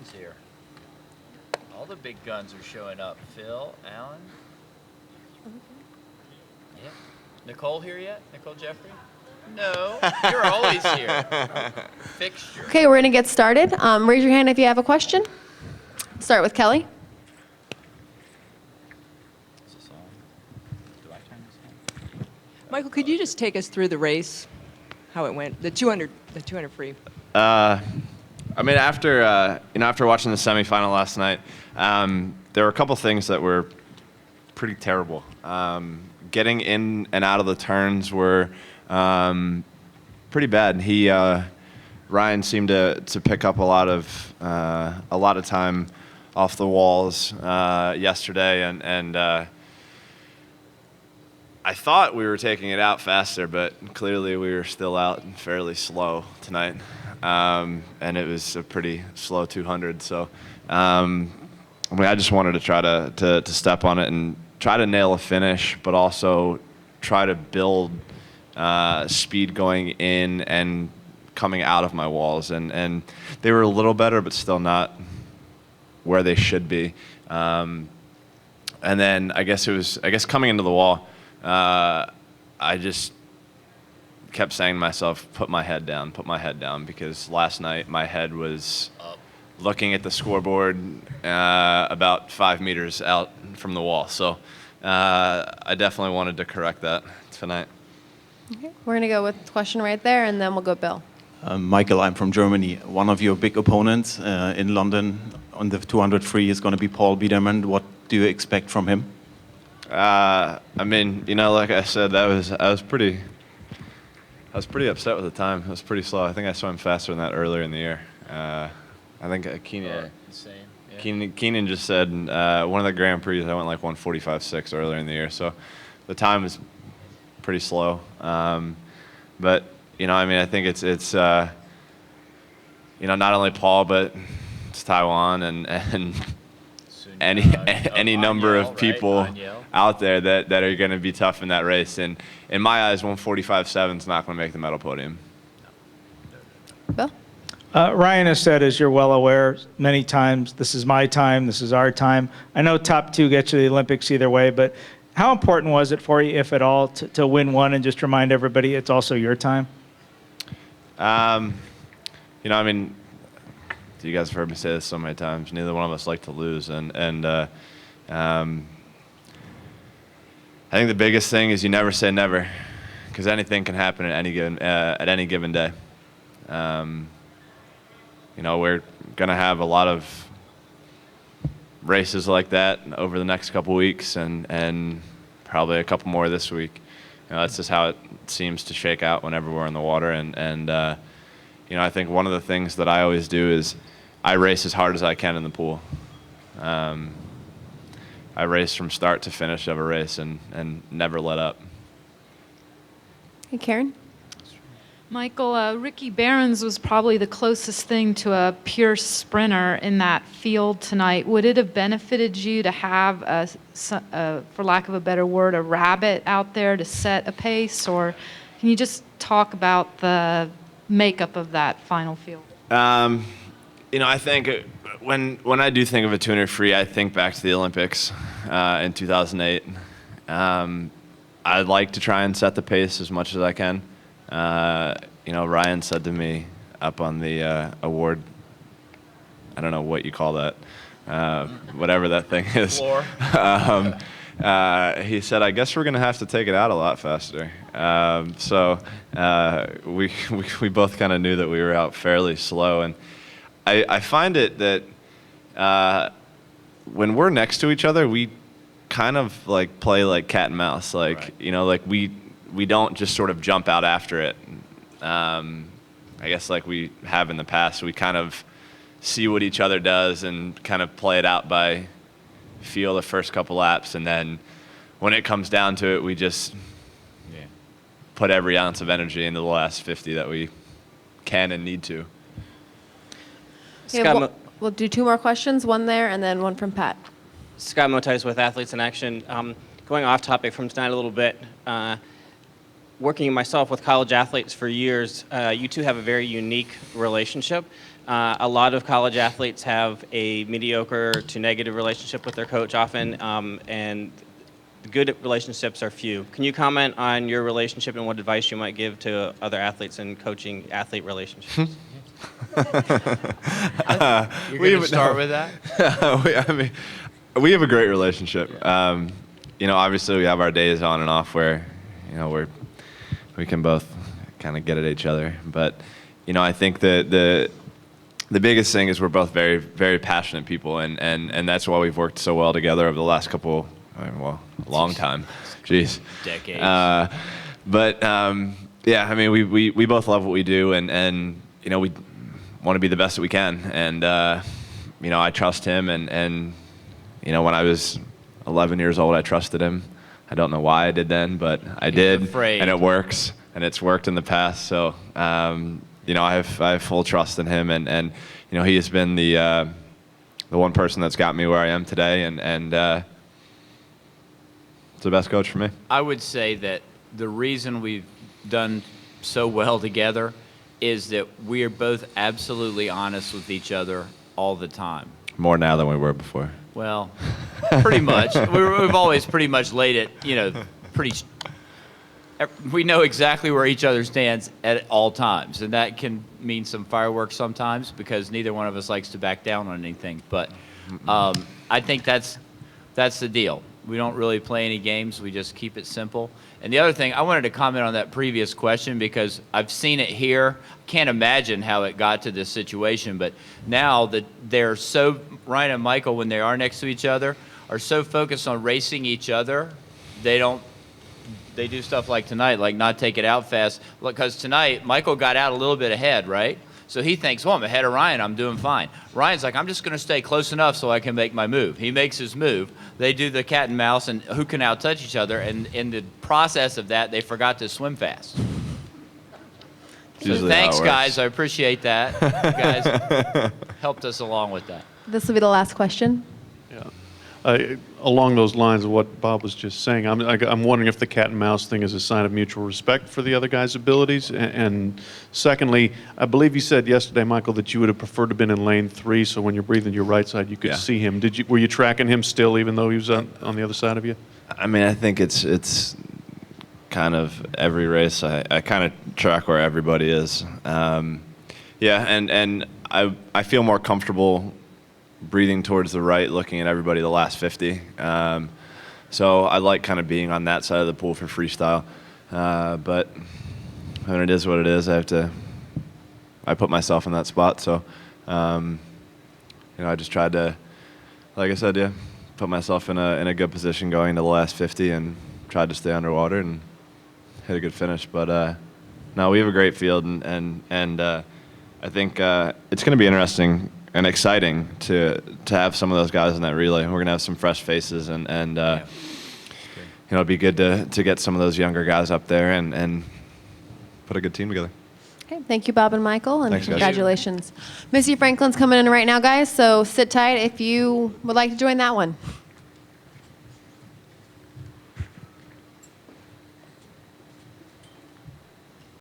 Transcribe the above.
guns here. All the big guns are showing up. Phil, Alan. Yeah. Nicole here yet? Nicole Jeffrey? No, you're always here. Fixture. Okay, we're going to get started. Raise your hand if you have a question. Start with Kelly. Is this on? Do I turn this on? Michael, could you just take us through the race, how it went, the 200 free? I mean, after watching the semifinal last night, there were a couple things that were pretty terrible. Getting in and out of the turns were pretty bad. Ryan seemed to pick up a lot of time off the walls yesterday, and I thought we were taking it out faster, but clearly we were still out fairly slow tonight. And it was a pretty slow 200. So, I just wanted to try to step on it and try to nail a finish, but also try to build speed going in and coming out of my walls. And they were a little better, but still not where they should be. And then I guess coming into the wall, I just kept saying to myself, put my head down, because last night my head was Up. looking at the scoreboard about 5 meters out from the wall. So I definitely wanted to correct that tonight. Okay. We're going to go with the question right there, and then we'll go Bill. Michael, I'm from Germany. One of your big opponents in London on the 200 free is going to be Paul Biedermann. What do you expect from him? I mean, like I said, I was pretty upset with the time. It was pretty slow. I think I swam faster than that earlier in the year. I think Keenan. Same. Yeah. Keenan just said one of the Grand Prix I went like 1:45.6 earlier in the year, so the time was pretty slow. But I think it's not only Paul, but it's Taiwan and any number of people out there that are going to be tough in that race. And in my eyes, 1:45.7 is not going to make the medal podium. Bill? Ryan has said, as you're well aware, many times, this is my time, this is our time. I know top two get you to the Olympics either way, but how important was it for you, if at all, to win one and just remind everybody it's also your time? You guys have heard me say this so many times. Neither one of us like to lose, and I think the biggest thing is you never say never, because anything can happen at any given day. We're gonna have a lot of races like that over the next couple weeks, and probably a couple more this week. That's just how it seems to shake out whenever we're in the water, and I think one of the things that I always do is I race as hard as I can in the pool. I race from start to finish of a race and never let up. Hey, Karen? Michael, Ricky Barons was probably the closest thing to a pure sprinter in that field tonight. Would it have benefited you to have, for lack of a better word, a rabbit out there to set a pace? Or can you just talk about the makeup of that final field? I think when I do think of a 200 free, I think back to the Olympics in 2008. I'd like to try and set the pace as much as I can. Ryan said to me up on the award, I don't know what you call that, whatever that thing is. Floor. He said, I guess we're going to have to take it out a lot faster. So we both kind of knew that we were out fairly slow. And I find it that when we're next to each other, we kind of like play like cat and mouse. Like, Right. We don't just sort of jump out after it. I guess like we have in the past, we kind of see what each other does and kind of play it out by feel the first couple laps, and then when it comes down to it, we just put every ounce of energy into the last 50 that we can and need to. Okay, we'll do two more questions, one there and then one from Pat. Scott Motice with Athletes in Action. Going off topic from tonight a little bit, working myself with college athletes for years, you two have a very unique relationship. A lot of college athletes have a mediocre to negative relationship with their coach often, and the good relationships are few. Can you comment on your relationship and what advice you might give to other athletes in coaching athlete relationships? You're going to start with that? We have a great relationship. Obviously we have our days on and off where, we can both kind of get at each other. But, I think the biggest thing is we're both very, very passionate people, and that's why we've worked so well together over the last couple, a long time. Jeez. Decades. We both love what we do, and we want to be the best that we can. And, I trust him, and when I was 11 years old, I trusted him. I don't know why I did then, but I did, afraid. And it works, and it's worked in the past. So, I have full trust in him, and he has been the one person that's got me where I am today, and it's the best coach for me. I would say that the reason we've done so well together is that we are both absolutely honest with each other all the time. More now than we were before. Well, pretty much. We've always pretty much laid it, we know exactly where each other stands at all times. And that can mean some fireworks sometimes because neither one of us likes to back down on anything. But I think that's the deal. We don't really play any games. We just keep it simple. And the other thing, I wanted to comment on that previous question because I've seen it here. Can't imagine how it got to this situation. But now that they're so, Ryan and Michael, when they are next to each other, are so focused on racing each other, they do stuff like tonight, like not take it out fast. Because tonight, Michael got out a little bit ahead, right? So he thinks, well, I'm ahead of Ryan. I'm doing fine. Ryan's like, I'm just going to stay close enough so I can make my move. He makes his move. They do the cat and mouse and who can out-touch each other. And in the process of that, they forgot to swim fast. So thanks, guys. I appreciate that. You guys helped us along with that. This will be the last question. Along those lines of what Bob was just saying, I'm wondering if the cat and mouse thing is a sign of mutual respect for the other guy's abilities. And secondly, I believe you said yesterday, Michael, that you would have preferred to have been in lane 3, so when you're breathing your right side, you could see him. Were you tracking him still, even though he was on the other side of you? I think it's kind of every race. I kind of track where everybody is. And I feel more comfortable breathing towards the right, looking at everybody the last 50. So I like kind of being on that side of the pool for freestyle. But when it is what it is, I put myself in that spot. So, I just tried to, like I said, put myself in a good position going to the last 50 and tried to stay underwater and hit a good finish. But no, we have a great field, and I think it's going to be interesting and exciting to have some of those guys in that relay. We're going to have some fresh faces, and it'd be good to get some of those younger guys up there and put a good team together. Okay, thank you, Bob and Michael, and Thanks, guys. congratulations. Missy Franklin's coming in right now, guys, so sit tight if you would like to join that one.